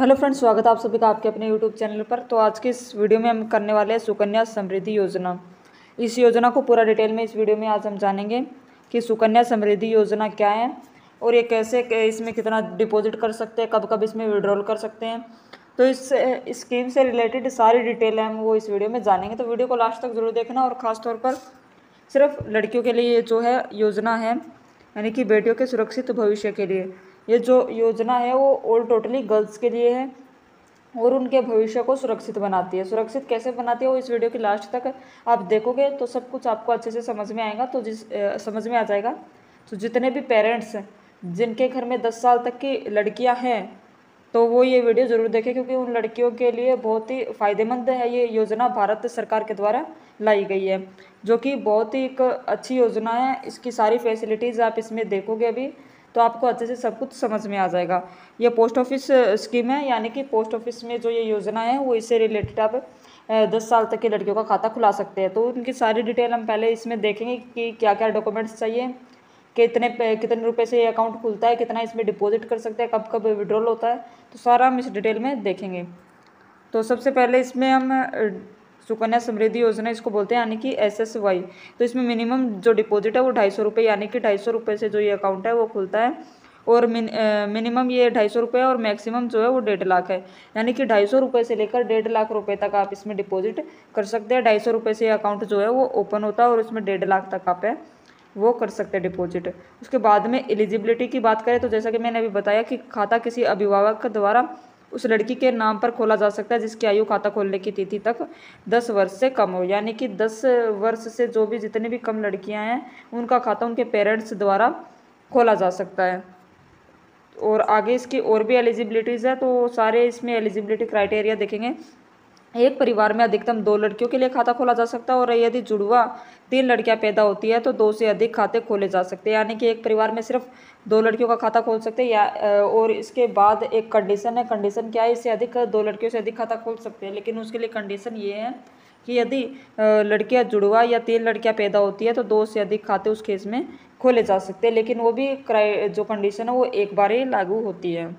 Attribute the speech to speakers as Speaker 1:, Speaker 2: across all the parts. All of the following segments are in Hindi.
Speaker 1: हेलो फ्रेंड्स, स्वागत है आप सभी का आपके अपने यूट्यूब चैनल पर। तो आज के इस वीडियो में हम करने वाले हैं सुकन्या समृद्धि योजना। इस योजना को पूरा डिटेल में इस वीडियो में आज हम जानेंगे कि सुकन्या समृद्धि योजना क्या है और ये कैसे इसमें कितना डिपॉजिट कर सकते हैं, कब कब इसमें विड्रॉल कर सकते हैं। तो इस स्कीम से रिलेटेड सारी डिटेल हम वो इस वीडियो में जानेंगे। तो वीडियो को लास्ट तक जरूर देखना। और ख़ास तौर पर सिर्फ लड़कियों के लिए ये जो है योजना है, यानी कि बेटियों के सुरक्षित भविष्य के लिए ये जो योजना है वो ऑल टोटली गर्ल्स के लिए है और उनके भविष्य को सुरक्षित बनाती है। सुरक्षित कैसे बनाती है वो इस वीडियो के लास्ट तक आप देखोगे तो सब कुछ आपको अच्छे से समझ में आएगा। तो समझ में आ जाएगा। तो जितने भी पेरेंट्स जिनके घर में 10 साल तक की लड़कियां हैं तो वो ये वीडियो ज़रूर देखें, क्योंकि उन लड़कियों के लिए बहुत ही फ़ायदेमंद है। ये योजना भारत सरकार के द्वारा लाई गई है, जो कि बहुत ही एक अच्छी योजना है। इसकी सारी फैसिलिटीज़ आप इसमें देखोगे अभी तो आपको अच्छे से सब कुछ समझ में आ जाएगा। ये पोस्ट ऑफिस स्कीम है, यानी कि पोस्ट ऑफिस में जो ये योजना है वो इससे रिलेटेड आप 10 साल तक की लड़कियों का खाता खुला सकते हैं। तो उनकी सारी डिटेल हम पहले इसमें देखेंगे कि क्या क्या डॉक्यूमेंट्स चाहिए, कितने रुपए से ये अकाउंट खुलता है, कितना इसमें डिपॉजिट कर सकते हैं, कब कब विड्रॉल होता है। तो सारा हम इस डिटेल में देखेंगे। तो सबसे पहले इसमें हम सुकन्या समृद्धि योजना इसको बोलते हैं, यानी कि SSY। तो इसमें मिनिमम जो डिपॉजिट है वो 250 रुपये, यानी कि 250 रुपये से जो ये अकाउंट है वो खुलता है। और मिनिमम ये 250 रुपये और मैक्सिमम जो है वो 1.5 लाख है, यानी कि 250 रुपये से लेकर 1.5 लाख रुपये तक आप इसमें डिपॉजिट कर सकते हैं। 250 रुपये से ये अकाउंट जो है वो ओपन होता है और इसमें 1.5 लाख तक आप है वो कर सकते हैं डिपॉजिट। उसके बाद में एलिजिबिलिटी की बात करें तो जैसा कि मैंने अभी बताया कि खाता किसी अभिभावक द्वारा उस लड़की के नाम पर खोला जा सकता है जिसकी आयु खाता खोलने की तिथि तक 10 वर्ष से कम हो, यानी कि 10 वर्ष से जो भी जितने भी कम लड़कियां हैं उनका खाता उनके पेरेंट्स द्वारा खोला जा सकता है। और आगे इसकी और भी एलिजिबिलिटीज़ है, तो सारे इसमें एलिजिबिलिटी क्राइटेरिया देखेंगे। एक परिवार में अधिकतम 2 लड़कियों के लिए खाता खोला जा सकता है और यदि जुड़वा 3 लड़कियां पैदा होती है तो 2 से अधिक खाते खोले जा सकते हैं, यानी कि एक परिवार में सिर्फ 2 लड़कियों का खाता खोल सकते हैं या और इसके बाद एक कंडीशन है। कंडीशन क्या है? इससे अधिक 2 लड़कियों से अधिक खाता खोल सकते हैं, लेकिन उसके लिए कंडीशन ये है कि यदि लड़कियां जुड़वा या 3 लड़कियां पैदा होती है तो 2 से अधिक खाते उस केस में खोले जा सकते हैं, लेकिन वो भी जो कंडीशन है वो एक बार ही लागू होती है।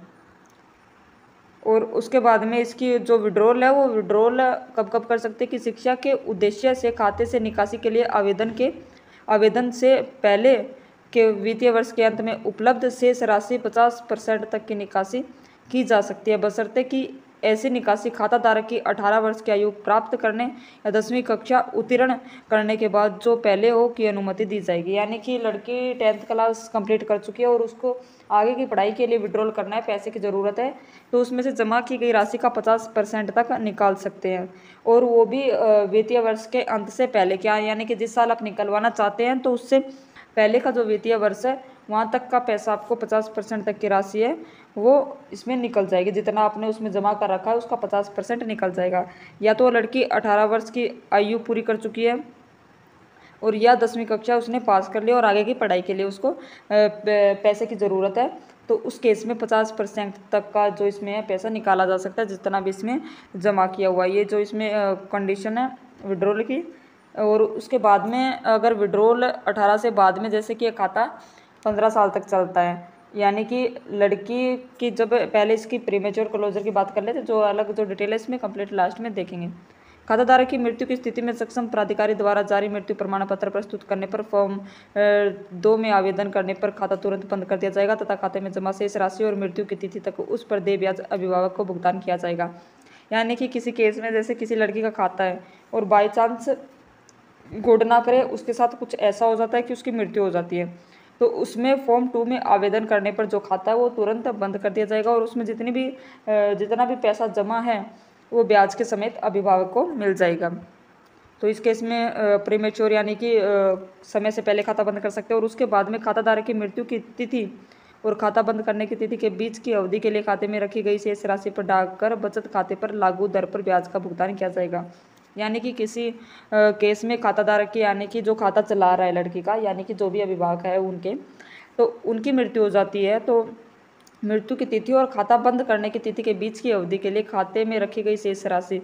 Speaker 1: और उसके बाद में इसकी जो विड्रॉल है वो विड्रॉल कब कब कर सकते हैं कि शिक्षा के उद्देश्य से खाते से निकासी के लिए आवेदन से पहले के वित्तीय वर्ष के अंत में उपलब्ध शेष राशि 50% तक की निकासी की जा सकती है, बशर्ते कि ऐसी निकासी खाता धारक की 18 वर्ष की आयु प्राप्त करने या 10वीं कक्षा उत्तीर्ण करने के बाद जो पहले हो की अनुमति दी जाएगी। यानी कि लड़की 10th क्लास कंप्लीट कर चुकी है और उसको आगे की पढ़ाई के लिए विड्रॉल करना है, पैसे की ज़रूरत है, तो उसमें से जमा की गई राशि का 50% तक निकाल सकते हैं। और वो भी वित्तीय वर्ष के अंत से पहले, क्या यानी कि जिस साल आप निकलवाना चाहते हैं तो उससे पहले का जो वित्तीय वर्ष है वहाँ तक का पैसा आपको 50% तक की राशि है वो इसमें निकल जाएगी। जितना आपने उसमें जमा कर रखा है उसका 50% निकल जाएगा। या तो लड़की 18 वर्ष की आयु पूरी कर चुकी है और या 10वीं कक्षा उसने पास कर लिया और आगे की पढ़ाई के लिए उसको पैसे की ज़रूरत है, तो उस केस में 50% तक का जो इसमें है पैसा निकाला जा सकता है जितना भी इसमें जमा किया हुआ है। ये जो इसमें कंडीशन है विड्रॉल की। और उसके बाद में अगर विड्रॉल 18 से बाद में, जैसे कि ये खाता 15 साल तक चलता है, यानी कि लड़की की जब पहले इसकी प्रीमेच्योर क्लोजर की बात कर लेते, जो अलग जो डिटेल है इसमें कंप्लीट लास्ट में देखेंगे। खाताधारक की मृत्यु की स्थिति में सक्षम प्राधिकारी द्वारा जारी मृत्यु प्रमाण पत्र प्रस्तुत करने पर फॉर्म 2 में आवेदन करने पर खाता तुरंत बंद कर दिया जाएगा तथा खाते में जमा शेष राशि और मृत्यु की तिथि तक उस पर देय ब्याज अभिभावक को भुगतान किया जाएगा। यानी कि किसी केस में जैसे किसी लड़की का खाता है और बाई चांस गॉड ना करे उसके साथ कुछ ऐसा हो जाता है कि उसकी मृत्यु हो जाती है, तो उसमें फॉर्म 2 में आवेदन करने पर जो खाता है वो तुरंत बंद कर दिया जाएगा और उसमें जितना भी पैसा जमा है वो ब्याज के समेत अभिभावक को मिल जाएगा। तो इस केस में प्रीमेच्योर यानी कि समय से पहले खाता बंद कर सकते हैं। और उसके बाद में खाताधारक की मृत्यु की तिथि और खाता बंद करने की तिथि के बीच की अवधि के लिए खाते में रखी गई शेष राशि पर डालकर बचत खाते पर लागू दर पर ब्याज का भुगतान किया जाएगा। यानी कि किसी केस में खाताधारक की, यानी कि जो खाता चला रहा है लड़की का, यानी कि जो भी अभिभावक है उनके, तो उनकी मृत्यु हो जाती है तो मृत्यु की तिथि और खाता बंद करने की तिथि के बीच की अवधि के लिए खाते में रखी गई शेष राशि,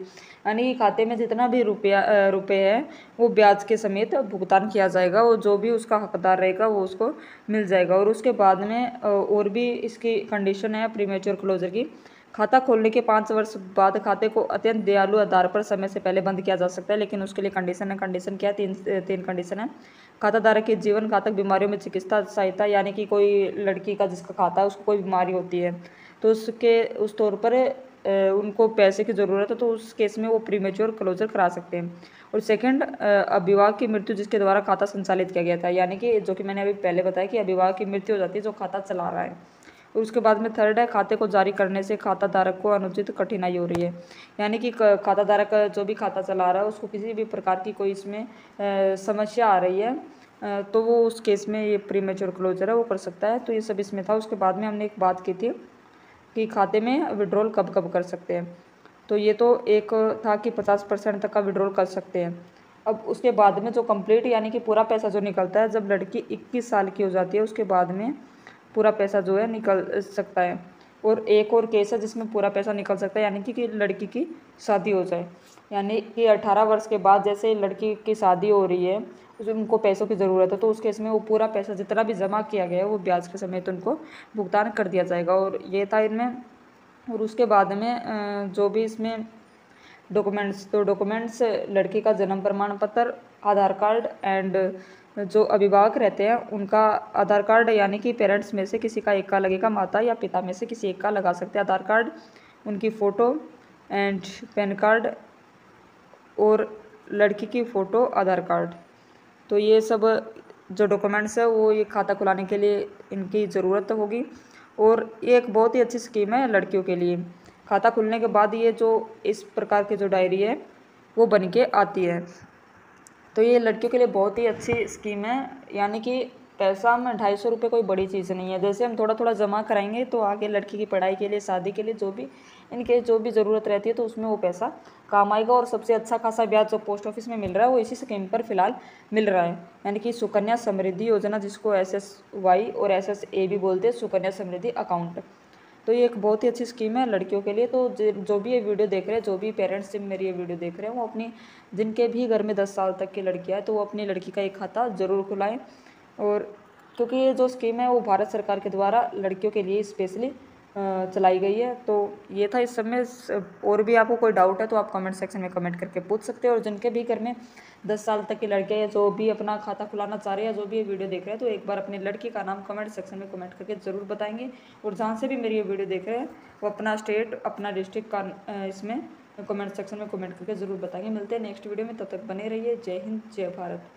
Speaker 1: यानी कि खाते में जितना भी रुपए है वो ब्याज के समेत भुगतान किया जाएगा और जो भी उसका हकदार रहेगा वो उसको मिल जाएगा। और उसके बाद में और भी इसकी कंडीशन है प्रीमेच्योर क्लोजर की। खाता खोलने के 5 वर्ष बाद खाते को अत्यंत दयालु आधार पर समय से पहले बंद किया जा सकता है, लेकिन उसके लिए कंडीशन है। कंडीशन क्या है? तीन कंडीशन है। खाता धारक की जीवन घातक बीमारियों में चिकित्सा सहायता, यानी कि कोई लड़की का जिसका खाता है उसको कोई बीमारी होती है तो उसके उस तौर पर उनको पैसे की ज़रूरत है, तो उस केस में वो प्रीमेच्योर क्लोजर करा सकते हैं। और सेकंड, अभिभावक की मृत्यु जिसके द्वारा खाता संचालित किया गया था, यानी कि जो कि मैंने अभी पहले बताया कि अभिभावक की मृत्यु हो जाती है जो खाता चला रहा है। और उसके बाद में थर्ड है, खाते को जारी करने से खाता धारक को अनुचित कठिनाई हो रही है, यानी कि खाता धारक जो भी खाता चला रहा है उसको किसी भी प्रकार की कोई इसमें समस्या आ रही है तो वो उस केस में ये प्रीमेच्योर क्लोजर है वो कर सकता है। तो ये सब इसमें था। उसके बाद में हमने एक बात की थी कि खाते में विड्रॉल कब कब कर सकते हैं। तो ये तो एक था कि 50% तक का विड्रॉल कर सकते हैं। अब उसके बाद में जो कंप्लीट यानी कि पूरा पैसा जो निकलता है, जब लड़की 21 साल की हो जाती है उसके बाद में पूरा पैसा जो है निकल सकता है। और एक और केस है जिसमें पूरा पैसा निकल सकता है, यानी कि लड़की की शादी हो जाए, यानी कि 18 वर्ष के बाद जैसे लड़की की शादी हो रही है उसमें उनको पैसों की ज़रूरत है, तो उस केस में वो पूरा पैसा जितना भी जमा किया गया है वो ब्याज के समेत उनको भुगतान कर दिया जाएगा। और ये था इनमें। और उसके बाद में जो भी इसमें डॉक्यूमेंट्स, तो डॉक्यूमेंट्स लड़की का जन्म प्रमाण पत्र, आधार कार्ड एंड जो अभिभावक रहते हैं उनका आधार कार्ड, यानी कि पेरेंट्स में से किसी का एक का लगेगा, माता या पिता में से किसी एक का लगा सकते हैं आधार कार्ड, उनकी फ़ोटो एंड पैन कार्ड और लड़की की फ़ोटो, आधार कार्ड। तो ये सब जो डॉक्यूमेंट्स है वो ये खाता खुलाने के लिए इनकी ज़रूरत होगी। और ये एक बहुत ही अच्छी स्कीम है लड़कियों के लिए। खाता खुलने के बाद ये जो इस प्रकार की जो डायरी है वो बन के आती है। तो ये लड़कियों के लिए बहुत ही अच्छी स्कीम है, यानी कि पैसा में 250 रुपये कोई बड़ी चीज़ नहीं है। जैसे हम थोड़ा थोड़ा जमा कराएंगे तो आगे लड़की की पढ़ाई के लिए, शादी के लिए, जो भी इनके जो भी ज़रूरत रहती है तो उसमें वो पैसा काम आएगा। और सबसे अच्छा खासा ब्याज जो पोस्ट ऑफिस में मिल रहा है वो इसी स्कीम पर फिलहाल मिल रहा है, यानी कि सुकन्या समृद्धि योजना, जिसको SSY और SSA भी बोलते हैं, सुकन्या समृद्धि अकाउंट। तो ये एक बहुत ही अच्छी स्कीम है लड़कियों के लिए। तो जो भी ये वीडियो देख रहे हैं, जो भी पेरेंट्स मेरी ये वीडियो देख रहे हैं, वो अपनी जिनके भी घर में 10 साल तक की लड़कियाँ है तो वो अपनी लड़की का एक खाता ज़रूर खुलाएं। और क्योंकि ये जो स्कीम है वो भारत सरकार के द्वारा लड़कियों के लिए स्पेशली चलाई गई है। तो ये था इस सब में। और भी आपको कोई डाउट है तो आप कमेंट सेक्शन में कमेंट करके पूछ सकते हैं। और जिनके भी घर में 10 साल तक की लड़कियाँ हैं जो भी अपना खाता खुलाना चाह रहे हैं, जो भी ये वीडियो देख रहे हैं, तो एक बार अपनी लड़की का नाम कमेंट सेक्शन में कमेंट करके ज़रूर बताएंगे। और जहाँ से भी मेरी ये वीडियो देख रहे हैं वो अपना स्टेट, अपना डिस्ट्रिक्ट का इसमें कमेंट सेक्शन में कमेंट करके ज़रूर बताएंगे। मिलते हैं नेक्स्ट वीडियो में, तब तक बने रहिए। जय हिंद, जय भारत।